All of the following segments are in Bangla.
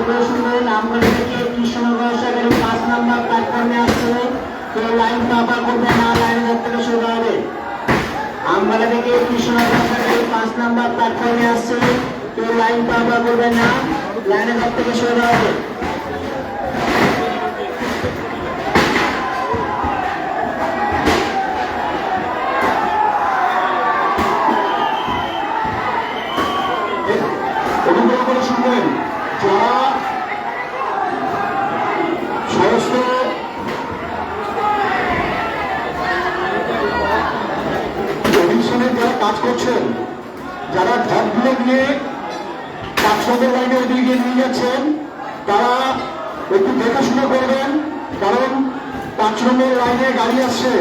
করে শুনবেন, আমতলা থেকে কৃষ্ণনগর সরকারি 5 নম্বর প্ল্যাটফর্মে আসছে, কেউ লাইন পাবা করবে না, লাইনের থেকে শুরু হবে। আমতলা থেকে কৃষ্ণনগর সরকারি 5 নম্বর প্ল্যাটফর্মে আসছে, কেউ লাইন পাবা করবে না, লাইনের থেকে শুরু হবে। শুনবেন, যারা সমস্ত অডিশনে যারা কাজ করছেন, যারা ঢপগুলো নিয়ে 5 নম্বর লাইনে ওদিকে নিয়ে যাচ্ছেন, তারা একটু দেখাশোনা করবেন, কারণ 5 নম্বর লাইনে গাড়ি আসছে।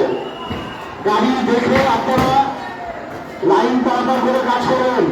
গাড়ি দেখে আপনারা লাইন পার করে কাজ করবেন।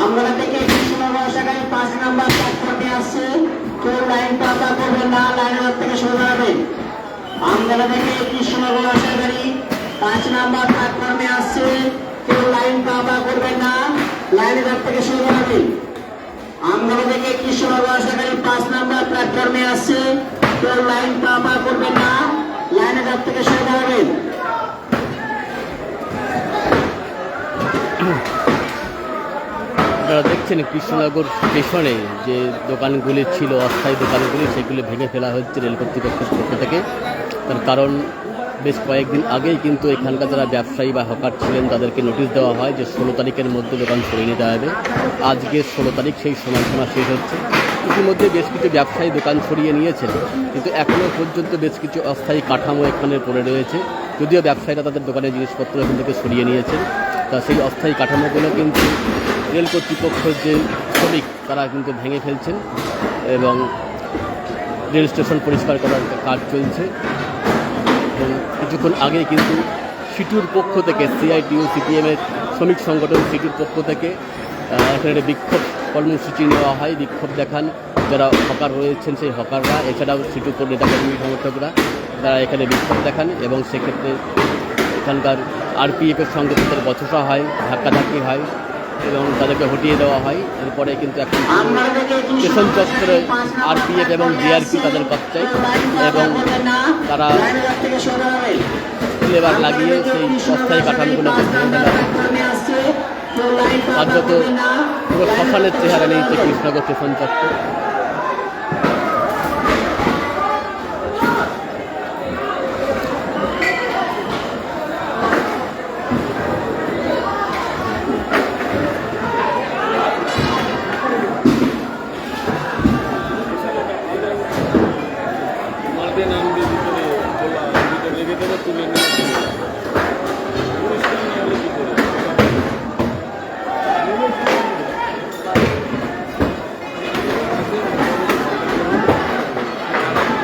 আমতলা থেকে কৃষ্ণনগর সরকারি 5 নম্বর প্ল্যাটফর্মে আসছে, কেউ লাইন পাবা করবে না, লাইনের থেকে শুরু হবে। আমতলা থেকে কৃষ্ণনগর সরকারি 5 নম্বর প্ল্যাটফর্মে আসছে, কেউ লাইন পাবা করবে না, লাইনের থেকে শুরু হবে। আমতলা থেকে কৃষ্ণনগর সরকারি 5 নম্বর প্ল্যাটফর্মে আসছে, কেউ লাইন পাবা করবে না, লাইনের থেকে শুরু হবে। আপনারা দেখছেন কৃষ্ণনগর স্টেশনে যে দোকানগুলি ছিল, অস্থায়ী দোকানগুলি, সেগুলি ভেঙে ফেলা হচ্ছে রেল কর্তৃপক্ষের পক্ষ থেকে। তার কারণ বেশ কয়েকদিন আগেই কিন্তু এখানকার যারা ব্যবসায়ী বা হকার ছিলেন তাদেরকে নোটিশ দেওয়া হয় যে 16 তারিখের মধ্যে দোকান সরিয়ে নিতে হবে। আজকে 16 তারিখ, সেই সময়সীমা শেষ হচ্ছে। ইতিমধ্যে বেশ কিছু ব্যবসায়ী দোকান সরিয়ে নিয়েছেন, কিন্তু এখনও পর্যন্ত বেশ কিছু অস্থায়ী কাঠামো এখানে পড়ে রয়েছে। যদিও ব্যবসায়ীরা তাদের দোকানের জিনিসপত্র এখান থেকে সরিয়ে নিয়েছেন, তা সেই অস্থায়ী কাঠামোগুলো কিন্তু রেল কর্তৃপক্ষের যে শ্রমিক তারা কিন্তু ভেঙে ফেলছেন এবং রেল স্টেশন পরিষ্কার করার কাজ চলছে। এবং কিছুক্ষণ আগে কিন্তু সিটুর পক্ষ থেকে সিআইটিউ সিপিএমের শ্রমিক সংগঠন সিটুর পক্ষ থেকে এখানে বিক্ষোভ কর্মসূচি নেওয়া হয়। বিক্ষোভ দেখান যারা হকার রয়েছেন সেই হকাররা, এছাড়াও সিটুর নেতাকর্মী সমর্থকরা, তারা এখানে বিক্ষোভ দেখান এবং সেক্ষেত্রে এখানকার আরপিএফের সঙ্গে তাদের বচসা হয়, ধাক্কাধাক্কি হয় এবং তাদেরকে হটিয়ে দেওয়া হয়। এরপরে কিন্তু এখন স্টেশন চত্বরে আরপিএফ এবং ডিআরপি তাদের কচ্ছায় এবং তারা লেবার লাগিয়ে সেই অস্থায়ী কাঠামোগুলোকে ভেঙে ফেলা কার্যত পুরো শ্মশানের চেহারা নিয়েছে কৃষ্ণনগর স্টেশন চত্বর।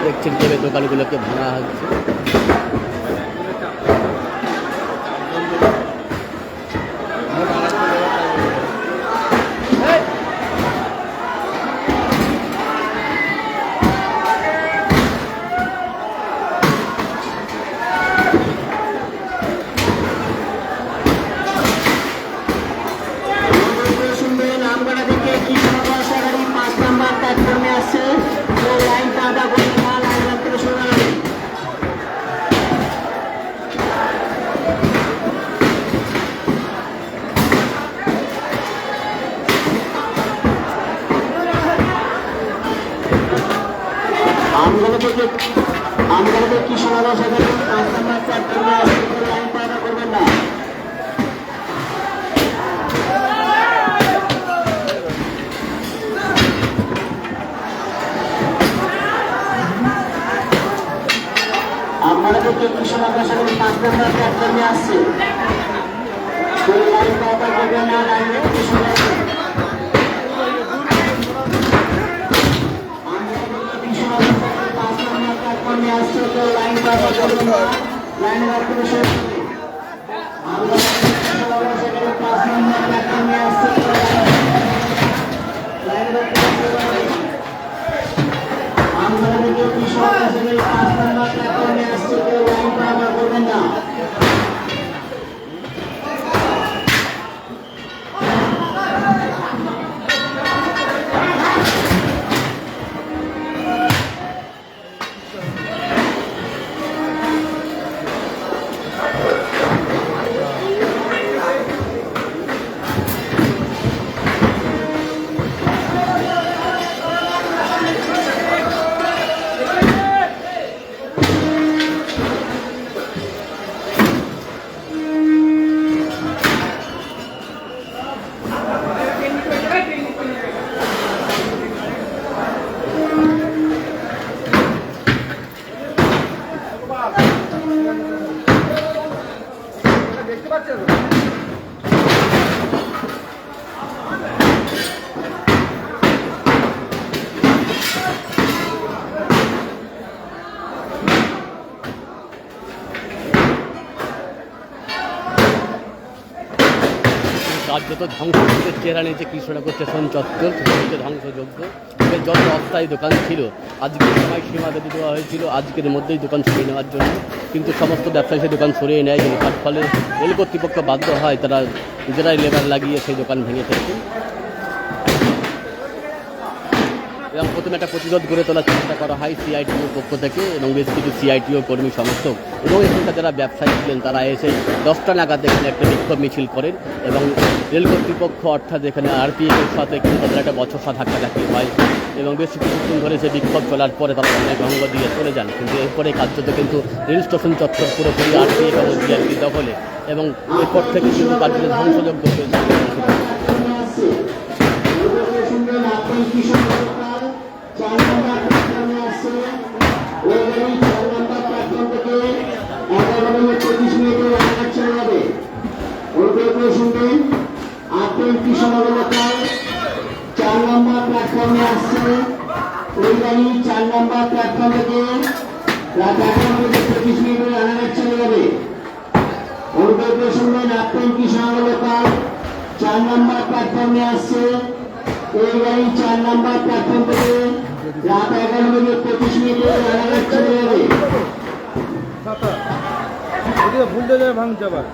দেখছেন কিভাবে দোকানগুলোকে ভাঙা হচ্ছে। যে কৃষ্ণনগর সেখানে 5 নম্বর প্ল্যাটফর্মে আসছে, কেউ লাইন পাওয়া করবেন না। আপনারা দেখে কৃষ্ণনগর সেখানে 5 নম্বর প্ল্যাটফর্মে আসছে, কেউ লাইন পাওয়া করবেন না। লাইনে কৃষ্ণনগর আসছে, কেউ লাইন পাওয়া করবেন না। লাইনের আপনাদের শেষ আমরা সেখানে 5 নম্বর প্ল্যাটফর্মে আসছে, আমরা দেখে কৃষ্ণনগর সেখানে 5 নম্বর প্ল্যাটফর্মে আসছে, কেউ লাইন পাওয়া করবেন না। কার্যত ধ্বংসযজ্ঞের চেহারা নিয়েছে কৃষ্ণনগর স্টেশন চত্বর, সেটা ধ্বংসযজ্ঞ। এর যত অস্থায়ী দোকান ছিল আজকের সময় সীমা বেঁধে দেওয়া হয়েছিল আজকের মধ্যেই দোকান সরিয়ে নেওয়ার জন্য, কিন্তু সমস্ত ব্যবসায়ী সেই দোকান সরিয়ে নেয়, কিন্তু তার ফলে রেল কর্তৃপক্ষ বাধ্য হয় তারা নিজেরাই লেবার লাগিয়ে সেই দোকান ভেঙে ফেলছে এবং প্রথমে একটা প্রতিরোধ গড়ে তোলার চেষ্টা করা হয় সিআইটিওর পক্ষ থেকে এবং বেশ কিছু সিআইটিও কর্মী সমর্থক এবং এখানকার যারা ব্যবসায়ী ছিলেন তারা এসে 10টা নাগাদ এখানে একটা বিক্ষোভ মিছিল করেন এবং রেল কর্তৃপক্ষ অর্থাৎ এখানে আরপিএফের সাথে কিন্তু তাদের একটা বচসা ধাক্কাধাক্কি হয় এবং বেশ কিছুক্ষণ ধরে সে বিক্ষোভ চলার পরে তারা অনেক ভঙ্গ দিয়ে চলে যান, কিন্তু এরপরে কার্যত কিন্তু রেল স্টেশন চত্বর পুরোপুরি আরপিএফ এবং জিআরপি দখলে এবং এরপর থেকে কিন্তু কার্যত ধ্বংসযজ্ঞ চলছে। কৃষ্ণনগর লোকাল 4 নম্বর প্ল্যাটফর্মে আসছে, ওই গাড়ি 4 নম্বর প্ল্যাটফর্ম থেকে রাত 11:25 মিনিটে রানাঘাট চলে যাবে। অনুগ্রহ করে শুনবেন, আপনি কৃষ্ণনগর লোকাল 4 নম্বর প্ল্যাটফর্মে আসছে, ওই গাড়ি 4 নম্বর প্ল্যাটফর্ম থেকে রাত 11:25 মিনিটে রানাঘাট চলে যাবে। ভুলতে যায় ভাঙছে আবার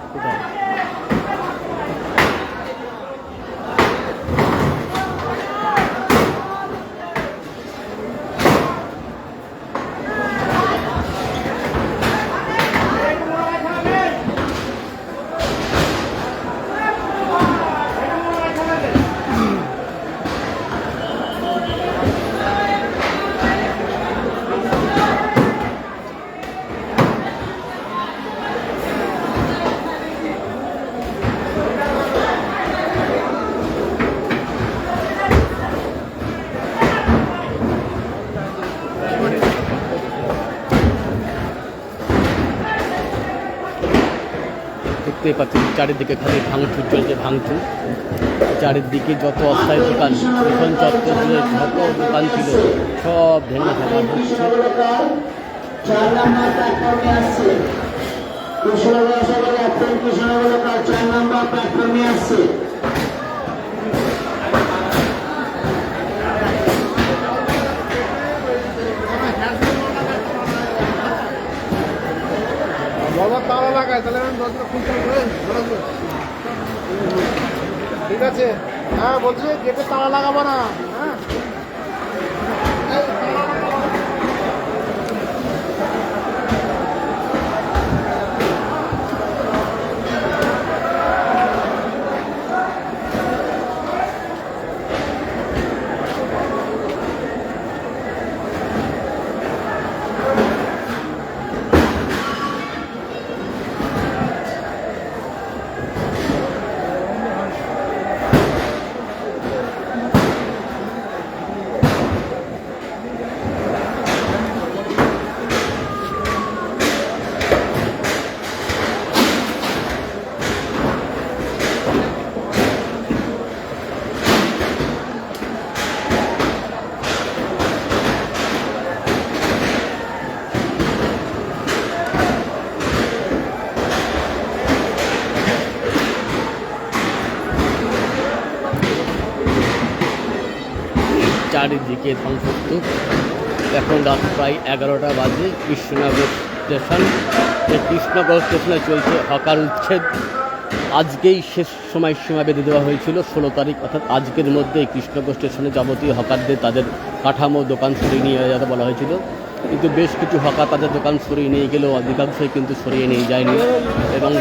দেখতেই পাচ্ছি চারিদিকে খালি ভাঙচুর চলছে, ভাঙচুর। চারিদিকে যত অস্থায়ী দোকান স্টেশন চত্বর জুড়ে যত দোকান ছিল সব ভেঙে ফেলা হচ্ছে। 4 নম্বর প্ল্যাটফর্মে আসছে, কৃষ্ণনগর শহরে আপনি কৃষ্ণনগর লোকাল 4 নম্বর প্ল্যাটফর্মে আসছে। বাবা তালা লাগায় তাহলে আমি দরজা খুলতে হবে। ঠিক আছে, হ্যাঁ বলছি গেটে তালা লাগাবো না। হ্যাঁ চারিদিকে ধ্বংসস্তূপ। এখন রাত প্রায় 11টা বাজে। কৃষ্ণনগর স্টেশন, এই কৃষ্ণনগর স্টেশনে চলছে হকার উচ্ছেদ। আজকেই শেষ সময়সীমা বেঁধে দেওয়া হয়েছিল 16 তারিখ, অর্থাৎ আজকের মধ্যে কৃষ্ণনগর স্টেশনে যাবতীয় হকারদের তাদের কাঠামো দোকান সরিয়ে নিয়ে যেতে বলা হয়েছিল। কিন্তু বেশ কিছু হকার তাদের দোকান সরিয়ে নিয়ে গেলেও অধিকাংশই কিন্তু সরিয়ে নিয়ে যায়নি এবং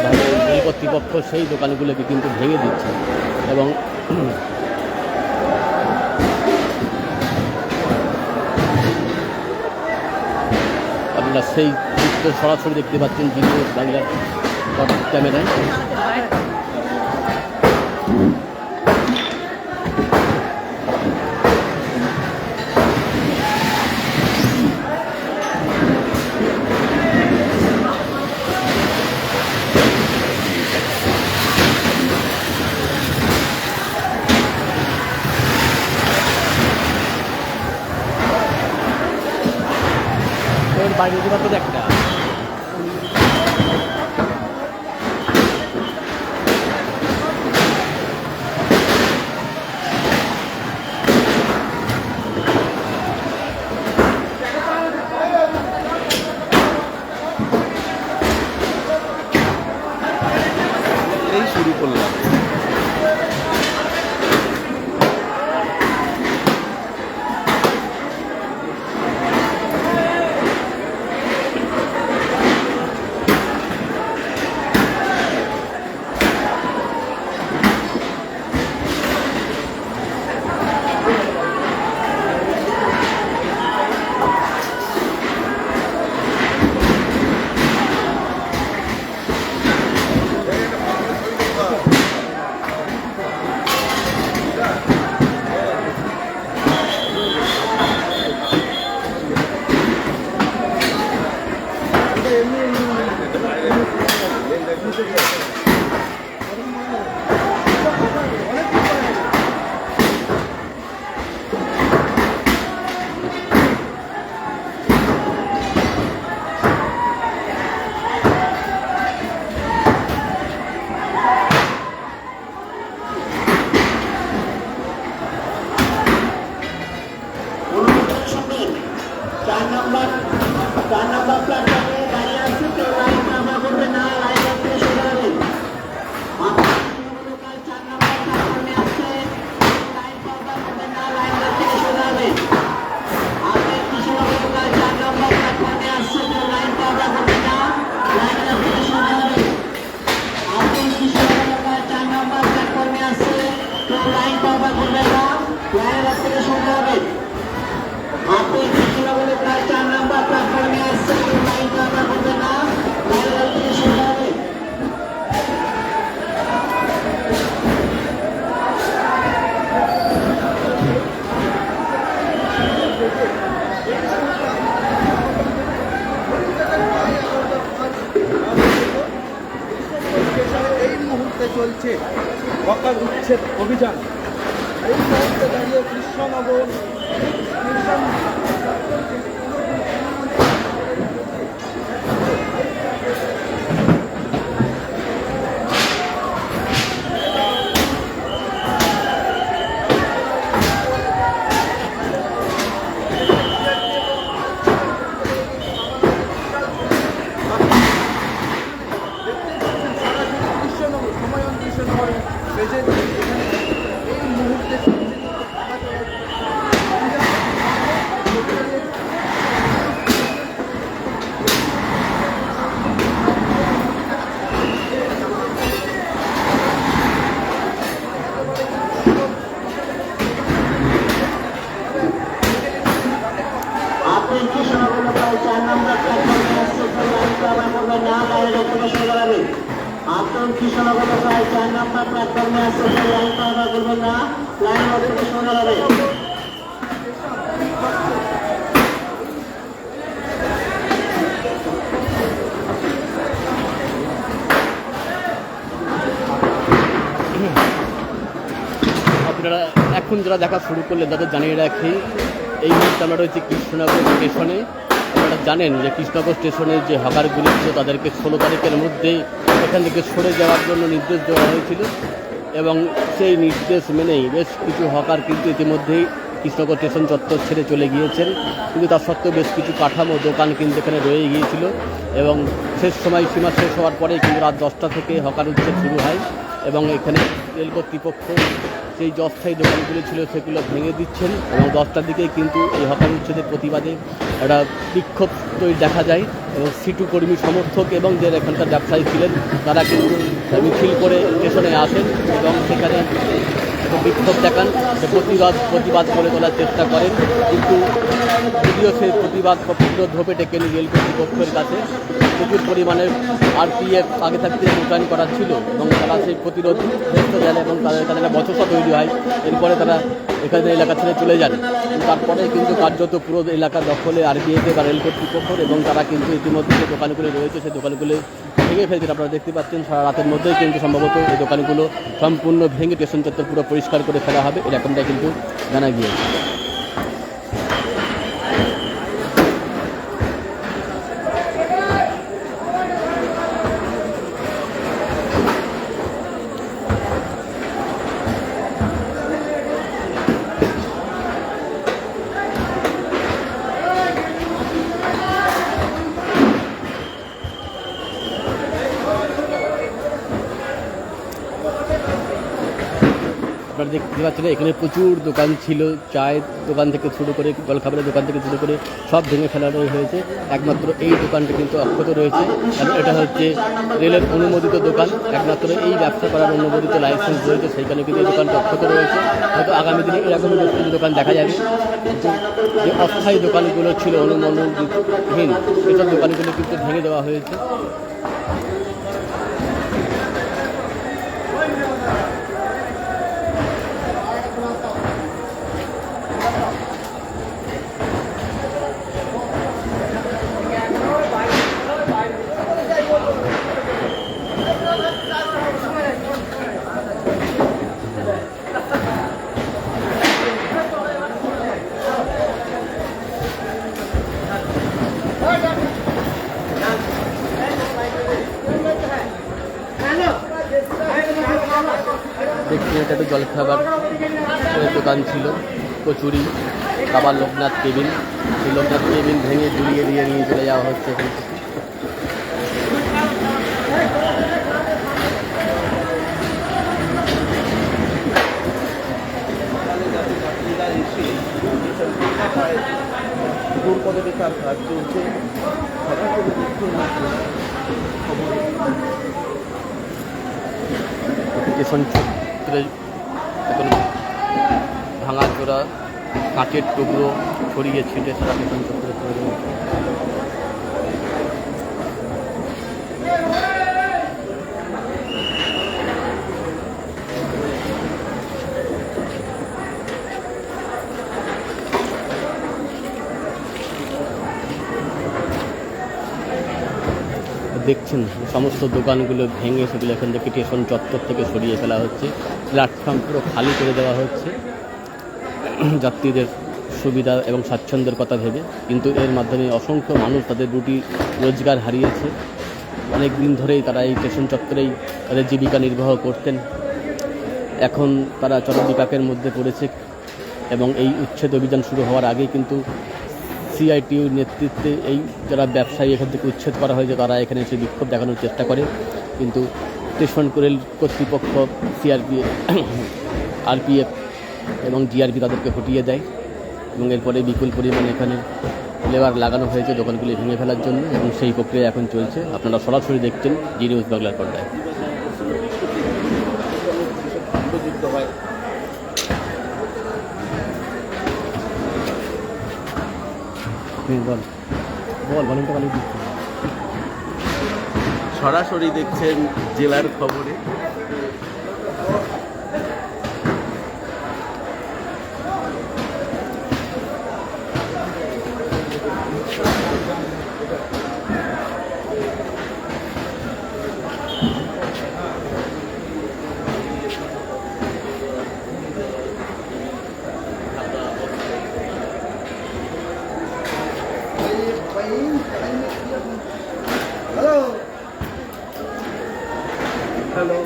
রেল কর্তৃপক্ষ সেই দোকানগুলোকে কিন্তু ভেঙে দিচ্ছে এবং আপনারা সেই চিত্র সরাসরি দেখতে পাচ্ছেন জি নিউজ বাংলার ক্যামেরায়। বাইরে দিবা তো একটা এই শুরু করলাম। চার নম্বর প্ল্যাটফর্মে দাঁড়িয়ে আছে, কেউ লাইন নামা করবে না, লাইন থেকে সরে যাবে। 4 নম্বর প্ল্যাটফর্মে আসছে, লাইন পাবা করবে না, লাইন থেকে সরে যাবে। আপনি কৃষ্ণনগর 4 নম্বর প্ল্যাটফর্মে আসছে, কেউ লাইন পাবা করবে না, লাইন থেকে সরে যাবে। আপনি কৃষ্ণনগর 4 নম্বর প্ল্যাটফর্মে আসছে, কেউ লাইন পাবা করবে না, লাইন থেকে সরে যাবে। আপনি কৃষ্ণনগর 4 নম্বর প্ল্যাটফর্মে আসছে, লাইন পাবা করবে না, লাইন থেকে সরে যাবে। এই মুহূর্তে চলছে হকার উচ্ছেদ অভিযান। এই মুহূর্তে দাঁড়িয়ে কৃষ্ণনগর সময়ন কৃষ্ণনগরে প্রেজেন্ট। এই মুহূর্তে আপনি কৃষ্ণনগর 4 নম্বর প্ল্যাটফর্মে আসছে, লাইন পাবা করবে না, লাইন থেকে সরে যাবে। আপনি কৃষ্ণনগর 4 নম্বর প্ল্যাটফর্মে আসছে, লাইন পাবা করবে না, লাইন থেকে সরে যাবে। আপনারা এখন যারা দেখা শুরু করলেন তাদের জানিয়ে রাখি, এই মুহূর্তে আমরা রয়েছি কৃষ্ণনগর স্টেশনে। আপনারা জানেন যে কৃষ্ণনগর স্টেশনে যে হকারগুলি ছিল তাদেরকে 16 তারিখের মধ্যে এখান থেকে সরে যাওয়ার জন্য নির্দেশ দেওয়া হয়েছিল এবং সেই নির্দেশ মেনেই বেশ কিছু হকার কিন্তু ইতিমধ্যেই কৃষ্ণনগর স্টেশন চত্বর ছেড়ে চলে গিয়েছেন, কিন্তু তার সত্ত্বেও বেশ কিছু কাঠামো দোকান কিন্তু এখানে রয়ে গিয়েছিল এবং শেষ সময় সীমা শেষ হওয়ার পরে কিন্তু রাত 10টা থেকে হকার উচ্ছেদ শুরু হয় এবং এখানে রেল কর্তৃপক্ষ সেই যে অস্থায়ী দোকানগুলি ছিল সেগুলো ভেঙে দিচ্ছেন এবং 10টার দিকে কিন্তু এই হকার উচ্ছেদের প্রতিবাদে একটা বিক্ষোভ তৈরি দেখা যায় এবং সিটু কর্মী সমর্থক এবং যে এখানকার ব্যবসায়ী ছিলেন তারা কিন্তু মিছিল করে স্টেশনে আসেন এবং সেখানে বিক্ষোভ দেখান, প্রতিবাদ করে তোলার চেষ্টা করেন, কিন্তু যদিও সেই প্রতিবাদ ধোপে টেকেনি রেল কর্তৃপক্ষের কাছে। প্রচুর পরিমাণে আরপিএফ আগে থাকতে মোতায়েন করা ছিল এবং তারা সেই প্রতিরোধ দেখতে দেন এবং তাদের বচসা তৈরি হয়। এরপরে তারা এখানে এলাকা ছেড়ে চলে যান। তারপরে কিন্তু কার্যত পুরো এলাকা দখলে আরপিএফ বা রেল কর্তৃপক্ষ এবং তারা কিন্তু ইতিমধ্যে যে দোকানগুলি রয়েছে সেই দোকানগুলি ভেঙে ফেলছেন। আপনারা দেখতে পাচ্ছেন সারা রাতের মধ্যেই কিন্তু সম্ভবত এই দোকানগুলো সম্পূর্ণ ভেঙে স্টেশন চত্বর পুরো পরিষ্কার করে ফেলা হবে, এরকমটা কিন্তু জানা গিয়েছে। আপনারা দেখতে পাচ্ছেন এখানে প্রচুর দোকান ছিল, চায়ের দোকান থেকে শুরু করে জলখাবারের দোকান থেকে শুরু করে সব ভেঙে ফেলানো হয়েছে। একমাত্র এই দোকানটা কিন্তু অক্ষত রয়েছে, কারণ এটা হচ্ছে রেলের অনুমোদিত দোকান। একমাত্র এই ব্যবসা করার অনুমোদিত লাইসেন্স রয়েছে, সেইখানে কিন্তু এই দোকানটা অক্ষত রয়েছে। হয়তো আগামী দিনে এরকম কিছু দোকান দেখা যাবে। যে অস্থায়ী দোকানগুলো ছিল অনুমোদনহীন, সেসব দোকানগুলো কিন্তু ভেঙে দেওয়া হয়েছে। দেখছি এটা তো জলখাবার দোকান ছিল, কচুরি, খাবার লোকনাথ কেবিন। সেই লোকনাথ কেবিন ভেঙে গুড়িয়ে দিয়ে নিয়ে চলে যাওয়া হচ্ছে এখান থেকে। স্টেশন চত্বরে এখন ভাঙাচোরা কাঁচের টুকরো ছড়িয়ে ছিটে সারা স্টেশন চত্বরে পড়ে রয়েছে। দেখছেন সমস্ত দোকানগুলো ভেঙে সেগুলো এখান থেকে স্টেশন চত্বর থেকে সরিয়ে ফেলা হচ্ছে, প্ল্যাটফর্ম পুরো খালি করে দেওয়া হচ্ছে যাত্রীদের সুবিধা এবং স্বাচ্ছন্দ্যের কথা ভেবে। কিন্তু এর মাধ্যমে অসংখ্য মানুষ তাদের রুটি রোজগার হারিয়েছে। অনেক দিন ধরেই তারা এই স্টেশন চত্বরেই তাদের জীবিকা নির্বাহ করতেন, এখন তারা চরমবিপাকের মধ্যে পড়েছে। এবং এই উচ্ছেদ অভিযান শুরু হওয়ার আগেই কিন্তু সিআইটিউর নেতৃত্বে এই যারা ব্যবসায়ী এখান থেকে উচ্ছেদ করা হয়েছে তারা এখানে এসে বিক্ষোভ দেখানোর চেষ্টা করে, কিন্তু স্টেশন রেল কর্তৃপক্ষ আরপিএফ এবং জিআরপি তাদেরকে হটিয়ে দেয় এবং এরপরে বিপুল পরিমাণে এখানে লেবার লাগানো হয়েছে দোকানগুলি ভেঙে ফেলার জন্য এবং সেই প্রক্রিয়া এখন চলছে। আপনারা সরাসরি দেখছেন জি নিউজ বাংলার পর্দায়। সরাসরি দেখছেন জেলার খবরে। হ্যালো।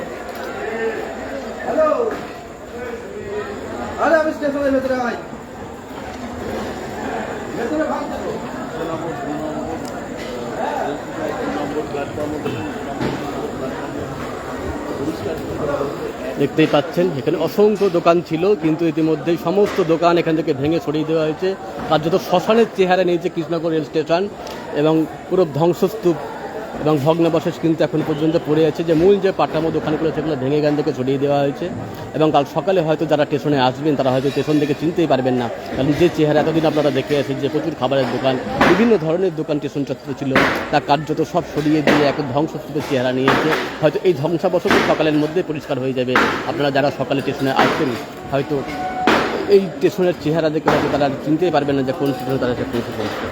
দেখতেই পাচ্ছেন এখানে অসংখ্য দোকান ছিল, কিন্তু ইতিমধ্যেই সমস্ত দোকান এখান থেকে ভেঙে সরিয়ে দেওয়া হয়েছে। কার্যত শ্মশানের চেহারা নিয়েছে কৃষ্ণনগর রেল স্টেশন, এবং পুরো ধ্বংসস্তূপ এবং ভগ্নাবশেষ কিন্তু এখন পর্যন্ত পড়ে আছে। যে মূল যে পাটামো দোকানগুলো সেগুলো ভেঙে এখান থেকে সরিয়ে দেওয়া হয়েছে, এবং কাল সকালে হয়তো যারা স্টেশনে আসবেন তারা হয়তো স্টেশন থেকে চিনতেই পারবেন না, কারণ যে চেহারা এতদিন আপনারা দেখে আছেন যে প্রচুর খাবারের দোকান, বিভিন্ন ধরনের দোকান স্টেশন চত্বরে ছিল, তা কার্যত সব সরিয়ে দিয়ে এখন ধ্বংসস্তূপের চেহারা নিয়েছে। হয়তো এই ধ্বংসাবশেষ সকালের মধ্যে পরিষ্কার হয়ে যাবে। আপনারা যারা সকালে স্টেশনে আসবেন হয়তো এই স্টেশনের চেহারা দেখে হয়তো তারা চিনতেই পারবেন না যে কোন স্টেশনে তারা পৌঁছে পৌঁছবে।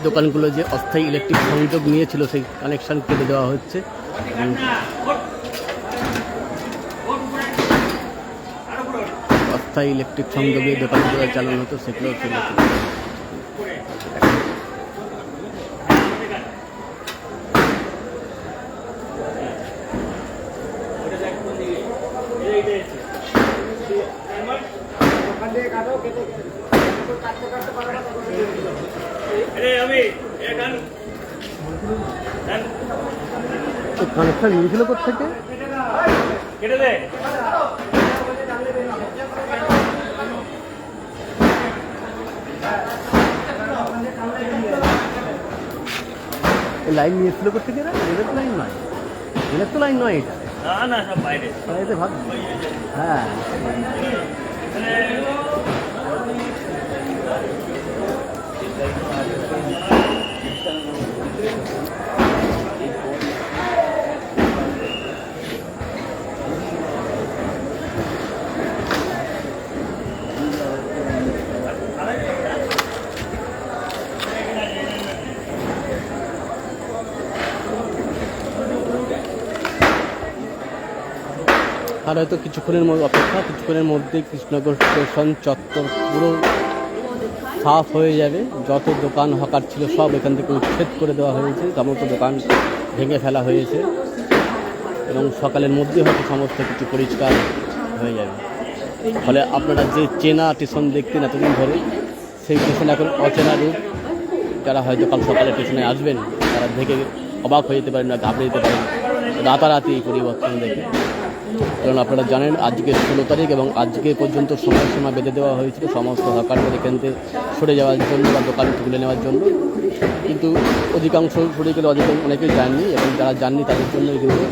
দোকানগুলো যে অস্থায়ী ইলেকট্রিক সংযোগ নিয়েছিল সেই কানেকশন কেটে দেওয়া হচ্ছে। অস্থায়ী ইলেকট্রিক সংযোগে দোকানগুলো চালানো হতো সেগুলো চলে। কানেকশন নিয়েছিল কোথেকে? লাইন নিয়েছিল কোথেকে? রেলের তো লাইন নয়, রেলের তো লাইন নয় এটা। না সব বাইরে ভাবছি। হ্যাঁ আর হয়তো কিছুক্ষণের মধ্যে কিছুক্ষণের মধ্যে কৃষ্ণনগর স্টেশন চত্বর পুরো সাফ হয়ে যাবে। যত দোকান হকার ছিল সব এখান থেকে উচ্ছেদ করে দেওয়া হয়েছে, সমস্ত দোকান ভেঙে ফেলা হয়েছে, এবং সকালের মধ্যে হয়তো সমস্ত কিছু পরিষ্কার হয়ে যাবে। ফলে আপনারা যে চেনা স্টেশন দেখতেন এতদিন ধরে, সেই স্টেশন এখন অচেনা রূপ। যারা হয়তো কাল সকালে স্টেশনে আসবেন তারা দেখে অবাক হয়ে যেতে পারেন না, ঘাবড়ে যেতে পারেন রাতারাতি এই পরিবর্তন দেখে। কারণ আপনারা জানেন আজকে 16 তারিখ, এবং আজকে পর্যন্ত সময়সীমা বেঁধে দেওয়া হয়েছিল সমস্ত হকারদের এখান থেকে সরে যাওয়ার জন্য বা দোকান তুলে নেওয়ার জন্য, কিন্তু অধিকাংশ সরে গেলে অনেকেই যাননি, এবং যারা যাননি তাদের জন্যই কিন্তু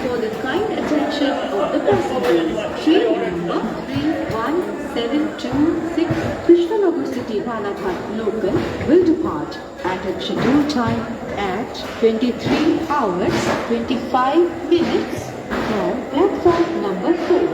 For the kind attention of the passengers, train number 3172 Krishnanagar City Balaghat local will depart at its scheduled time at 23 hours 25 minutes from platform number 4.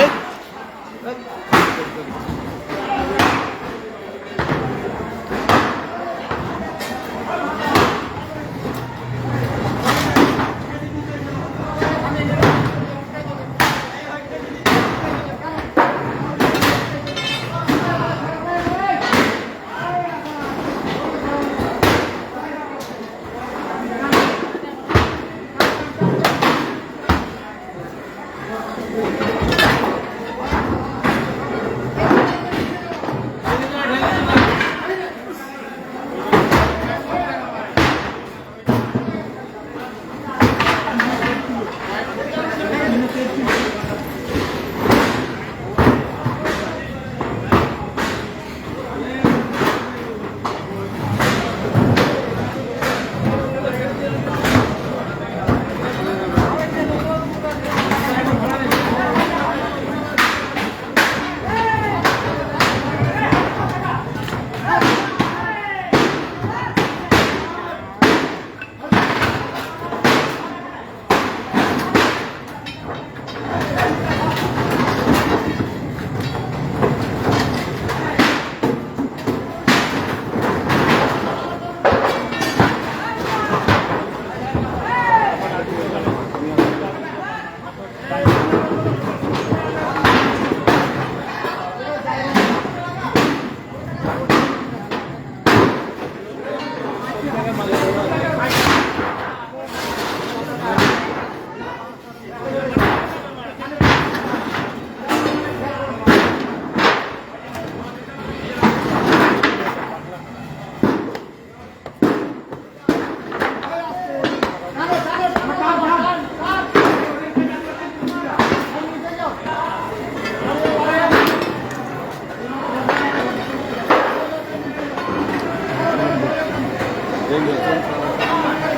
এই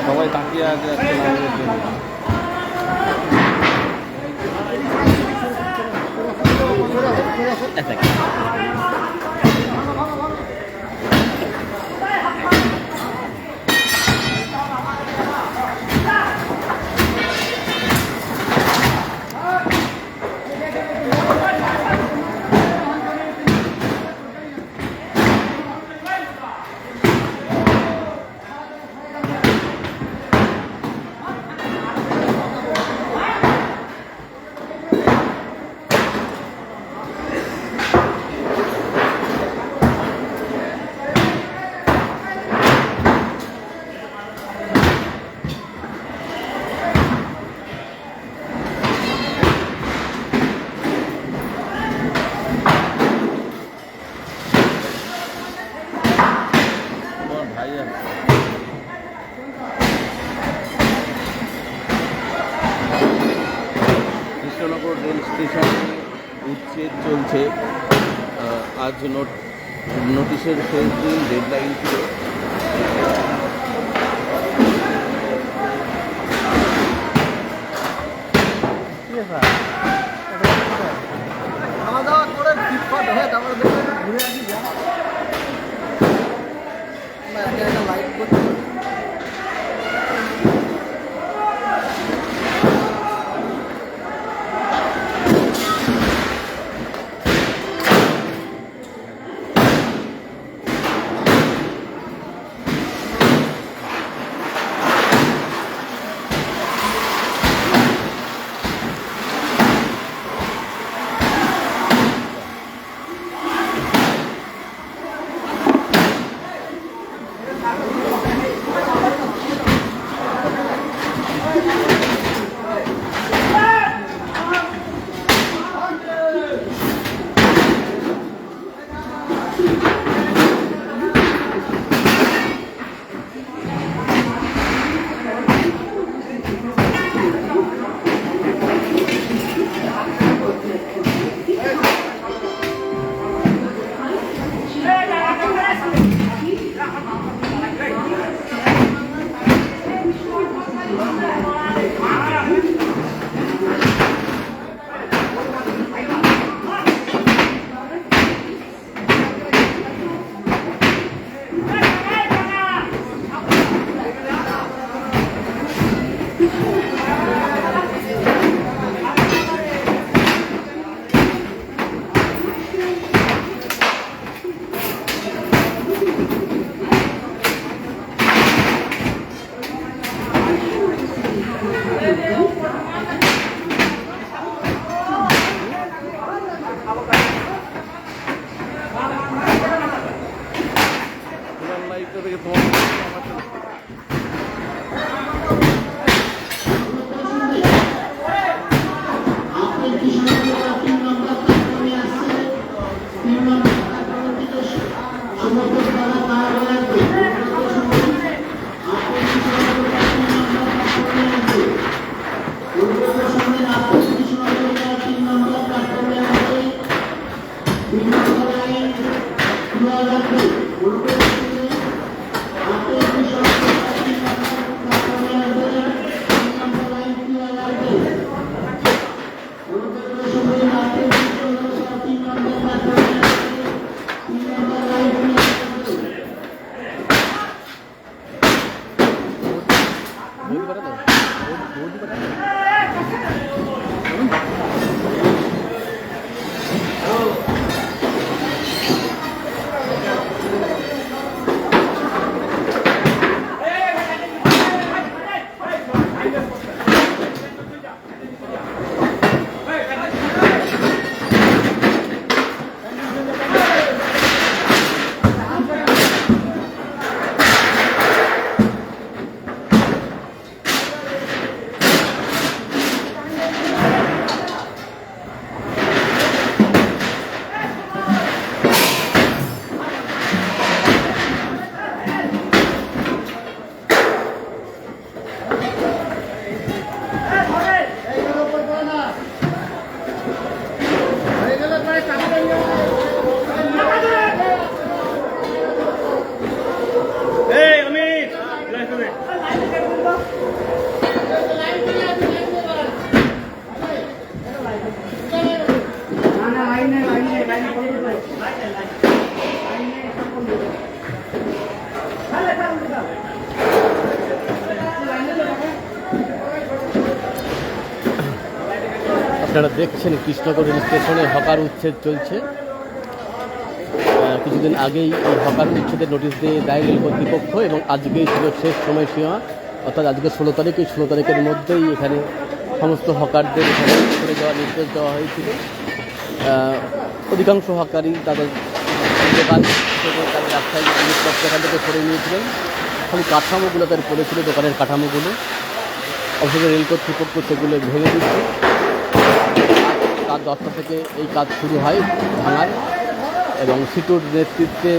সবাই তাকিয়ে আছে আজকে লাইনের জন্য। কৃষ্ণনগর রেল স্টেশনে উচ্ছেদ চলছে। আজ নোটিশের শেষ দিন, ডেডলাইন ছিল। খাওয়া দাওয়া করে ফিটফাট হয়ে তারপরে ঘুরে আসি যা একটা লাইট করতে আপনারা দেখছেন কৃষ্ণনগর রেল স্টেশনে হকার উচ্ছেদ চলছে। কিছুদিন আগেই এই হকার উচ্ছেদের নোটিশ দিয়ে দেয় রেল কর্তৃপক্ষ এবং আজকেই ছিল শেষ সময়সীমা, অর্থাৎ আজকে 16 তারিখ। এই 16 তারিখের মধ্যেই এখানে সমস্ত হকারদের এখানে করে দেওয়ার নির্দেশ দেওয়া হয়েছিল। অধিকাংশ হকারই তাদের দোকান থেকে তাদের ব্যবসায়িক জিনিসপত্র এখান থেকে সরে নিয়েছিলেন, খালি কাঠামোগুলো তার পড়েছিল, দোকানের কাঠামোগুলো। অবশ্যই রেল কর্তৃপক্ষ সেগুলো ভেঙে দিচ্ছে। রাত 10টা থেকে এই কাজ শুরু হয় ভাঙার, এবং সিটুর নেতৃত্বে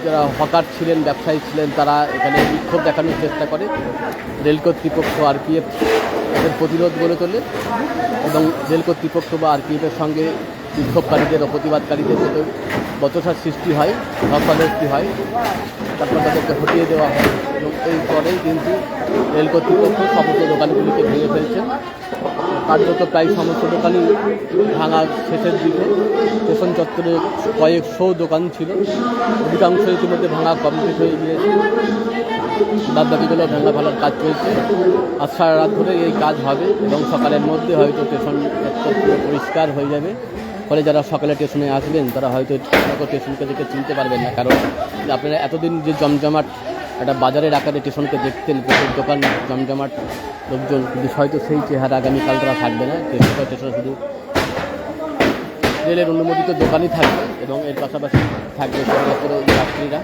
যারা হকার ছিলেন, ব্যবসায়ী ছিলেন, তারা এখানে বিক্ষোভ দেখানোর চেষ্টা করে। রেল কর্তৃপক্ষ আরপিএফ তাদের প্রতিরোধ গড়ে তোলে এবং রেল কর্তৃপক্ষ বা আরপিএফের সঙ্গে বিক্ষোভকারীদের ও প্রতিবাদকারীদের সাথে বচসার সৃষ্টি হয়, ধস্তাধস্তি হয়, তারপর তাদেরকে হটিয়ে দেওয়া হয় এবং এরপরেই কিন্তু রেল কর্তৃপক্ষ সমস্ত দোকানগুলিকে ভেঙে ফেলছেন। কার্যত প্রায় সমস্ত দোকানই ভাঙার শেষের দিকে। স্টেশন চত্বরে কয়েকশো দোকান ছিল, অধিকাংশ ইতিমধ্যে ভাঙা কমপ্লিট হয়ে গিয়েছে। বাদ বাকিগুলো ভাঙা ভাঙার কাজ চলছে। আজ সারা রাত ধরে এই কাজ হবে এবং সকালের মধ্যে হয়তো স্টেশন চত্বর পরিষ্কার হয়ে যাবে। ফলে যারা সকালে স্টেশনে আসবেন তারা হয়তো স্টেশনকে দেখে চিনতে পারবেন না, কারণ আপনারা এতদিন যে জমজমাট একটা বাজারের আকারে স্টেশনকে দেখতেন, প্রচুর দোকান, জমজমাট লোকজন, কিন্তু হয়তো সেই চেহারা আগামীকাল তারা থাকবে না। স্টেশনে শুধু রেলের অনুমোদিত দোকানই থাকবে এবং এর পাশাপাশি থাকবে শুধুমাত্র যাত্রীরা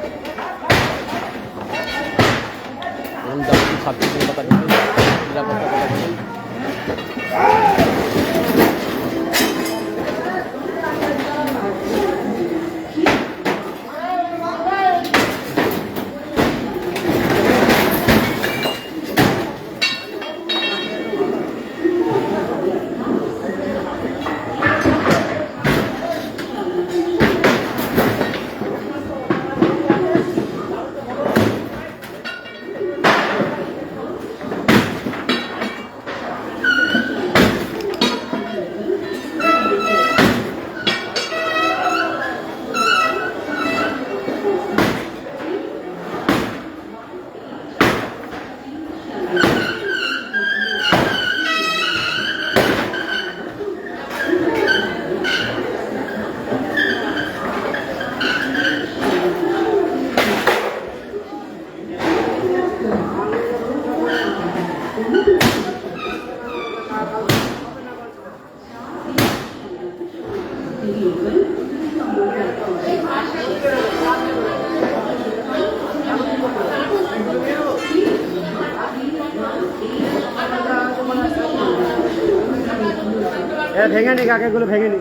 এবং যাত্রী স্বাস্থ্যের কথা নিরাপত্তার কথা বলেই। ভেঙে নি, কাকেগুলো ভেঙে নি।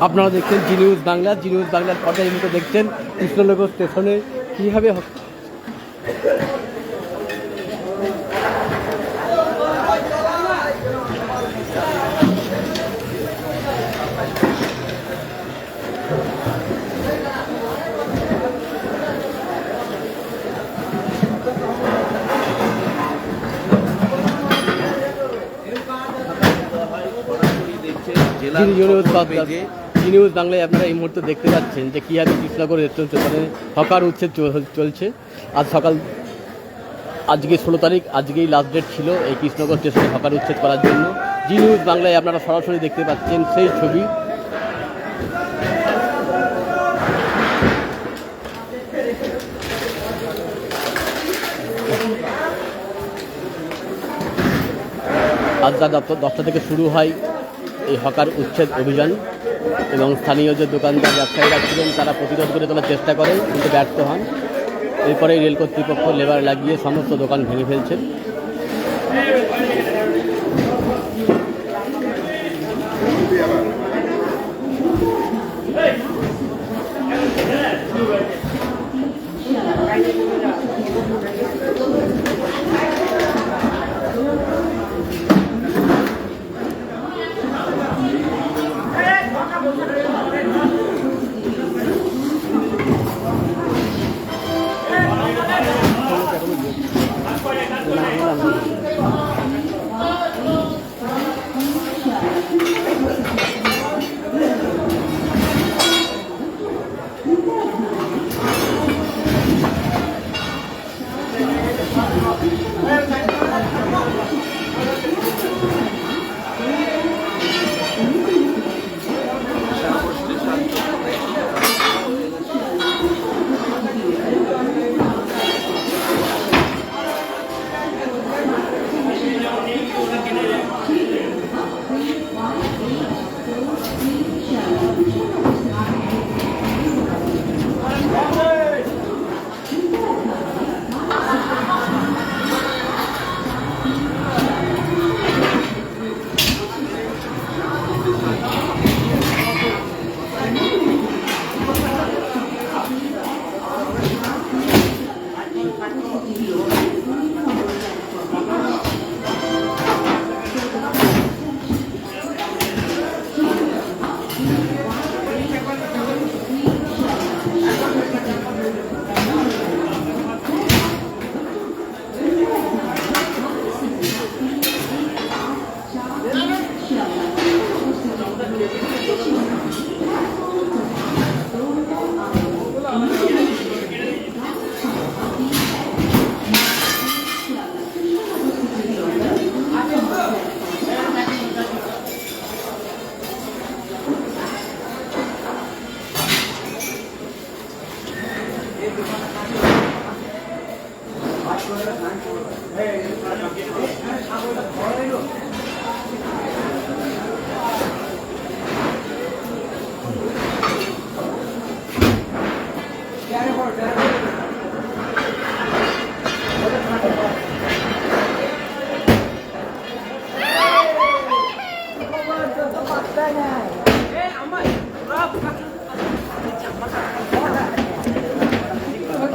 আপনারা দেখছেন জি নিউজ বাংলা। জি নিউজ বাংলার পর্দায় মতো দেখছেন কৃষ্ণনগর স্টেশনে কীভাবে জেলার পেজে জি নিউজ বাংলায় আপনারা এই মুহূর্তে দেখতে পাচ্ছেন যে কীভাবে কৃষ্ণনগর রেস্টুরেন্ট স্টেশনে হকার উচ্ছেদ চলছে। আজকে 16 তারিখ, আজকেই লাস্ট ডেট ছিল এই কৃষ্ণনগর স্টেশনে হকার উচ্ছেদ করার জন্য। জি নিউজ বাংলায় আপনারা সরাসরি দেখতে পাচ্ছেন সেই ছবি। আজ রাত 10টা থেকে শুরু হয় এই হকার উচ্ছেদ অভিযান এবং স্থানীয় যে দোকানদার ব্যবসায়ীরা ছিলেন তারা প্রতিরোধ করে তোলার চেষ্টা করেন, কিন্তু ব্যর্থ হন। এরপরে রেল কর্তৃপক্ষ লেবার লাগিয়ে সমস্ত দোকান ভেঙে ফেলছেন।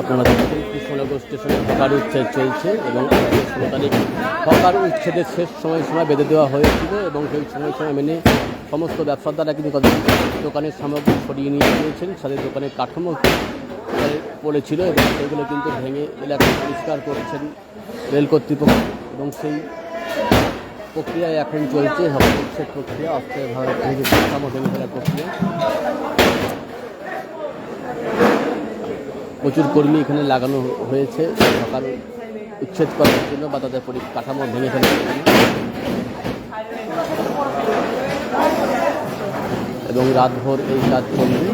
আপনারা দেখছেন কৃষ্ণনগর স্টেশনে হকার উচ্ছেদ চলছে এবং 16 তারিখ হকার উচ্ছেদের শেষ সময়সীমা বেঁধে দেওয়া হয়েছিল এবং সেই সময়সীমা মেনে সমস্ত ব্যবসাদাররা কিন্তু তাদের দোকানের সামগ্রী সরিয়ে নিয়ে গিয়েছেন। তাদের দোকানের কাঠামো পড়েছিল এবং সেগুলো কিন্তু ভেঙে এলাকা পরিষ্কার করছেন রেল কর্তৃপক্ষ এবং সেই প্রক্রিয়ায় এখন চলছে হকার উচ্ছেদ প্রক্রিয়া, অস্থায়ীভাবে কাঠামো ভেঙে ফেলার প্রক্রিয়া। প্রচুর কর্মী এখানে লাগানো হয়েছে হকার উচ্ছেদ করার জন্য বা তাদের কাঠামো ভেঙে ফেলার জন্য, এবং রাতভর এই কাজ চলবে।